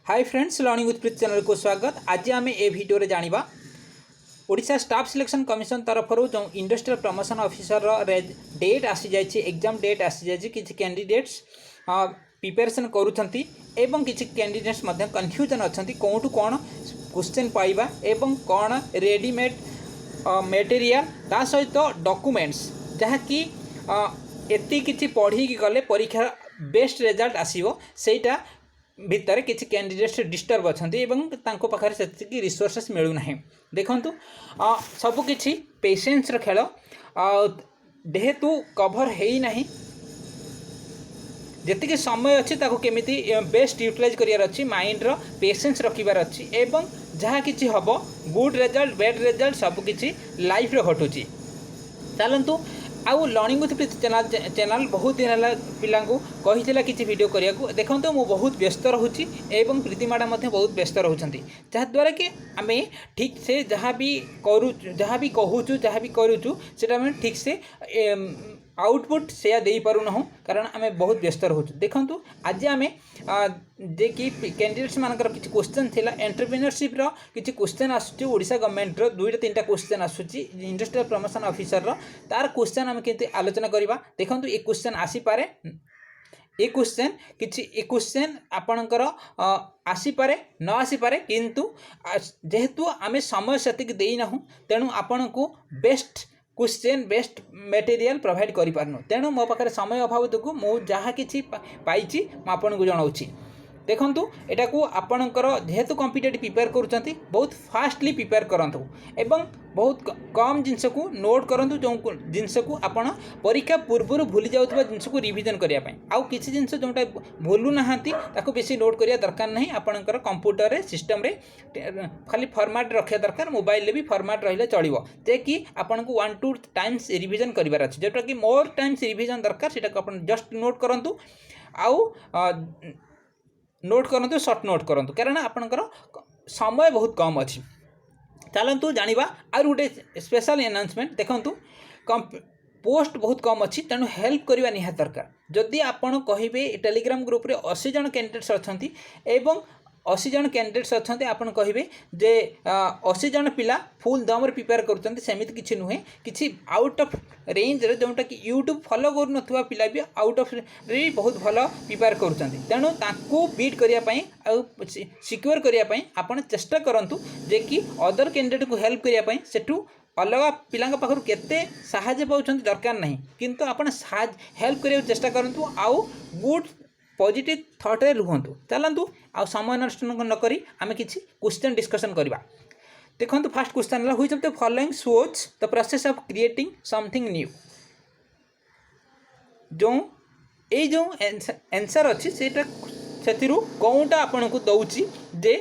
Hi friends, learning with Preet channel को स्वागत। आज आम ए भिडियो रे जानिबा ओडिशा स्टाफ सिलेक्शन कमिशन तरफ जो इंडस्ट्रियल प्रमोशन ऑफिसर डेट आसी जाइए, एग्जाम डेट आसी जाइए। किसी कैंडिडेट्स प्रिपरेशन करूछंती एवं किसी कैंडिडेट्स कन्फ्यूजन अच्छा कौटू कौन क्वेश्चन पाइबा एवं कौन रेडीमेड मटेरियल ता सहित डॉक्यूमेंट्स जहाँकि एति किछि पढ़ी गले परीक्षा बेस्ट रिजल्ट आसीबो सेटा भितर किसी कैंडिडेट्स डिस्टर्ब अच्छा पाखे से रिसोर्सेस मिलूना। देखु सबकि पेशेंस खेल जेहेतु कभर है ना जी समय अच्छी केमी बेस्ट यूटिलाइज कर माइंड पेशेंस रखार अच्छी एवं जहाँ कि हम गुड रिजल्ट बैड रिजल्ट सबकि लाइफ घटुची। चलतु आउ लर्निंग विथ प्रीत चैनल बहुत दिन है पिला कही किसी वीडियो करने को। देखो मुझे बहुत व्यस्त रोची एवं प्रीति मैडम बहुत व्यस्त रोचंती जहाँद्वारा कि आम ठीक से जहाँ भी कहूँ जहाँ भी करूँ से ठीक से आउटपुट से दे पारूना कारण आम बहुत व्यस्त रोचु। देखु आज आम जे कि कैंडिडेट्स मानकर किसी क्वेश्चन थिला एंटरप्रेन्योरशिप किसी क्वेश्चन आसूँ ओडिशा गवर्नमेंट रो 2-3टा क्वेश्चन आसूँ इंडस्ट्रियल प्रमोशन ऑफिसर तार क्वेश्चन आम केमती आलोचना करवा। देखो ये क्वेश्चन आसीपारे ए क्वेश्चन आपणकर आसीपारे न आसीपारे किंतु जेहेतु आम समय सेतिक देना तेणु आपण को best question best material provide कर पारनु। तेणु मो पाखे समय अभाव जो मुझे जहाँ कि पाई आपन को जनाऊँगी। देखु यहाँ को आपणकर जेहेतु कॉम्पिटिटिव प्रिपेयर करुँच बहुत फास्टली प्रिपेयर करूँ एवं बहुत कम जिनस को नोट करूँ जो जिनस को आपड़ परीक्षा पूर्व भूली जाऊा जिनस को रिविजन करने आउ किसी जिनस जोटा भूलु ना बेसी नोट करिया दरकार नहीं। आपणकर कंप्यूटर सिस्टम रे खाली फॉर्मेट रखा दरकार, मोबाइल भी फॉर्मेट रहिले चलिबो जे कि आपन को 1-2 टाइम्स रिविजन करिवार अछि जोटा कि मोर टाइम्स रिविजन दरकार सेटा को आपन जस्ट नोट करंतु आउ नोट करंतु शॉर्ट नोट करंतु कारण आपनकर समय बहुत कम अछि। चलतु जानिबा आर गोटे स्पेशल अनाउंसमेंट। देखंतु पोस्ट बहुत कम अच्छी तेणु हेल्प करवा निहात दरकार। जदि आपड़ कहे टेलीग्राम ग्रुप रे 80 जन कैंडिडेट्स अच्छा एवं 80 जन कैंडिडेट्स अच्छा आपड़ कहे जे 80 जन पिला फुल दम प्रिपेयर करुँच सेमती किसी नुहे कि आउट ऑफ रेंज रे जोटा कि यूट्यूब फॉलो करुवा पिला भी आउट ऑफ रे बहुत भल प्रिपेयर करुँच तेणु ताकू बीट करने सिक्योर करने आपड़ चेष्टा करूँ जे कि अदर कैंडिडेट को हेल्प करने सेठू अलग पिला पाखर केते साहाय्य पाँच दरकार नहीं किंतु आपन हेल्प करने चेष्टा करूँ आउ गुड पॉजिटिव थॉट रे रुहंतु। चलतु आ समय नष्ट नक आम किसी क्वेश्चन डिस्कशन करवा। देखो फर्स्ट क्वेश्चन है which of the following shows the process of creating something new. जो आंसर अच्छी से कौनटा आपन को दौची जे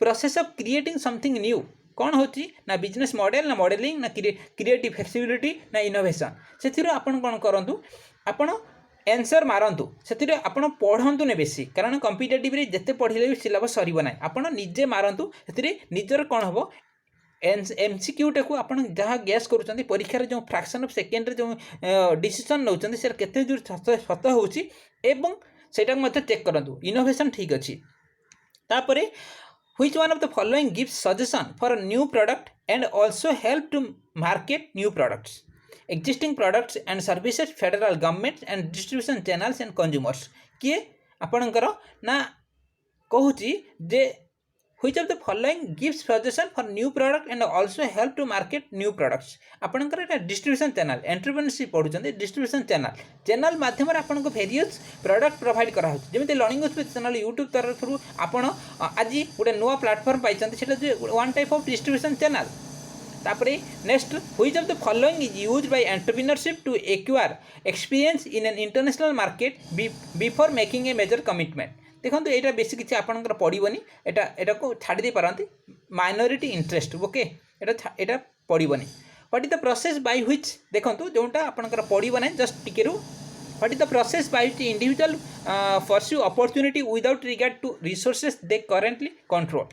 process of creating something new कौन होची ना बिजनेस मॉडल ना मॉडलिंग ना क्रिएटिव फ्लेक्सिबिलिटी ना इनोवेशन से आपन कौन करूँ आपन आंसर मारंतु से आपन पढ़ंतु ने बेसी कारण कॉम्पिटिटिव रे जते पढ़िले भी सिलेबस सरीब ना आपन निजे मारंतु से निजर कौन हम एमसीक्यू टा को आपन जहाँ गैस करुँच परीक्षा जो फ्रैक्शन ऑफ सेकेंड रे जो डिसीजन नौचंदी से केते दूर सत होची एवं सेटा मते चेक करंतु इनोवेशन ठीक अच्छी। तापरे which one of the following gives suggestion for a new product and also help to market new products, existing products and services, federal government and distribution channels and consumers। किए आपणकर ना कहूची जे which of the following gives suggestion for new product and also help to market new products। आपणकर एटा distribution channel entrepreneurship पढ़ुचंदी distribution channel माध्यम आपन को various product provide करा होची जेमते लर्निंग विथ चैनल यूट्यूब तरफ आपन आज गोटे नुआ प्लेटफॉर्म पाइछंती सेटा जे one type of distribution channel. तापरे next which of the following is used by entrepreneurship to acquire experience in an international market before making a major commitment. देखो यहाँ बेसी किसी आपंकर पड़ोनी एटा को छाड़ी दे पारती माइनॉरिटी इंटरेस्ट ओके एटा पड़ोनी। What is the process by which देखो जोटा आपंकर पड़ो ना जस्ट टिके what is the process by which individual pursue opportunity without regard to resources they currently control.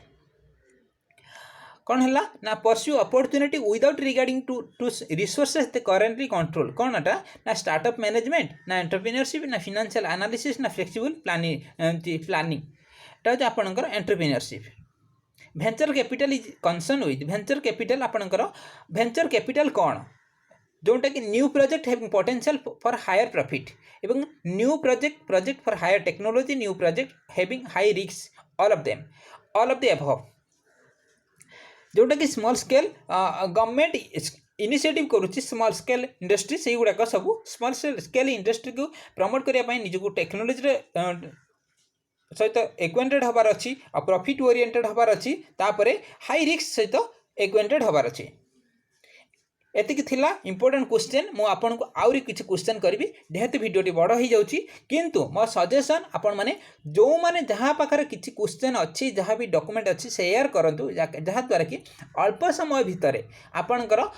कौन है ना pursue opportunity without regarding to resources they currently control कौन एटा ना स्टार्टअप मैनेजमेंट ना एंटरप्रेन्योरशिप ना फाइनेंशियल एनालिसिस ना फ्लेक्सिबल प्लानिंग एटा हूँ आपंकर entrepreneurship venture capital is concern with venture capital आपंकर भेंचर कैपिटल कौन जोटा कि new project having potential for higher profit एवं new project for higher technology new project having high risk all of the above जोटा कि small scale government initiative करुच्ची small scale industry से गुड़ाक सब स्मॉल स्केल इंडस्ट्री को promote करने निजक टेक्नोलोजी सहित एक्वेंटेड हबार अच्छी और प्रॉफिट ओरिएंटेड हबार अच्छी तापर हाई रिस्क सहित एक्वेंटेड हबार अच्छी एतिक थिला इंपोर्टेंट क्वेश्चन मु आपन को आउरी किछि क्वेश्चन करबी जेहेतु वीडियोटी बड़ हो जाउची किंतु मो सजेशन आपन माने जो माने जहाँ पाखरे किछि क्वेश्चन अच्छी जहाँ भी डॉक्यूमेंट अच्छी शेयर करंतु जहाँ द्वारा कि अल्प समय भितर आपनकर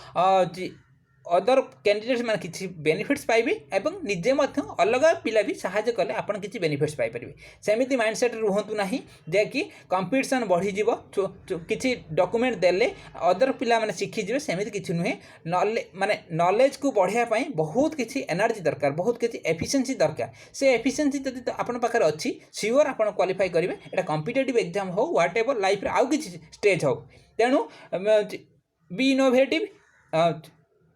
अदर कैंडिडेट्स मान किसी बेनिफिट्स पाइबे एवं निजे मध्य अलग पिला भी साहाय्य कले आपन किसी बेनिफिट्स पाई परिबे सेमिति माइंडसेट रुहंतु नाही जे कि कंपटीशन बढ़ी जीवो किसी डॉक्यूमेंट देले अदर पिला माने शिखि जिवे सेमिति किछि नुहे नॉलेज को बढ़िया पई बहुत किछि एनर्जी दरकार बहुत किछि एफिशिएंसी दरकार से एफिशिएंसी जदि तो आपन पाखरे अछि श्योर आपन क्वालिफाई करिवे एटा कॉम्पिटिटिव एग्जाम हो व्हाट एवर लाइफ रे आउ किछि स्टेज हो तेनु बी इनोवेटिव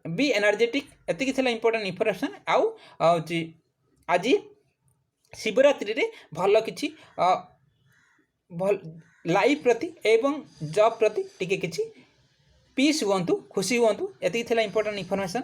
बी एनर्जेटिक एति थिला इंपोर्टेंट इनफॉरमेशन आउ आज शिवरात्रि रे भल किछि भल लाइफ प्रति एवं जॉब प्रति टिके किछि पीस हुअंतु खुशी हुअंतु एति थिला इंपोर्टेंट इनफॉरमेशन।